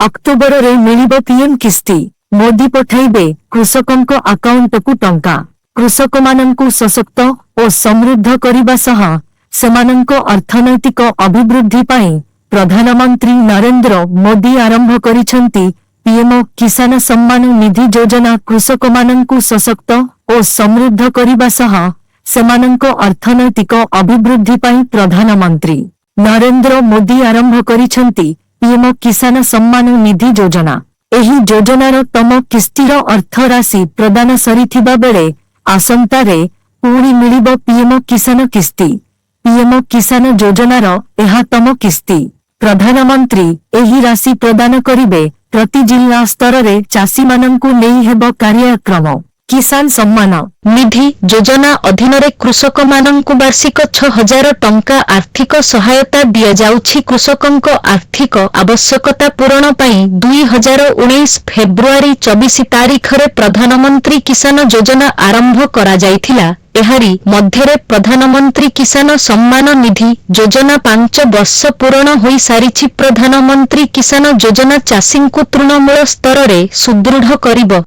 October रे मिलिबो PM किस्ती मोदी पठाइबे कृषकंको अकाउंटकु टंका। कृषकमानंकु सशक्त और समृद्ध करिबा सह सेमानंको अर्थनैतिक अभिवृद्धि पाई प्रधानमंत्री नरेंद्र मोदी आरंभ करिसंती पीएम किसान सम्मान निधि योजना। कृषकमानंकु सशक्त और समृद्ध करिबा सह सेमानंको अर्थनैतिक अभिवृद्धि पाई प्रधानमंत्री नरेंद्र मोदी आरंभ करिसंती पीएम किसान सम्मान निधि योजना। एही योजनार तम किस्तीर अर्थ राशि प्रदान सरिथिबा बेले आसंतारे पुणी मिलिबो पीएम किसान किस्ती। पीएम किसान योजनार एहा तम किस्ती। प्रधानमंत्री एही राशि प्रदान करिबे। प्रति जिला स्तर रे चासी मानंकु नेई हेबो कार्यक्रम। किसान सम्मान निधि योजना अधीन रे कृषक मानंकु वार्षिक 6000 टंका आर्थिक सहायता दिया जाउछि। कृषकंको आर्थिक आवश्यकता पूरण पई 2019 फेब्रुआरी 24 तारिख रे प्रधानमंत्री किसान योजना आरंभ करा जायथिला। एहारी मध्यरे प्रधानमंत्री किसान सम्मान निधि योजना 5 वर्ष पूर्ण होई सारिछि। प्रधानमंत्री किसान योजना चाषींकु तृणमूल स्तर रे सुदृढ़ करिब।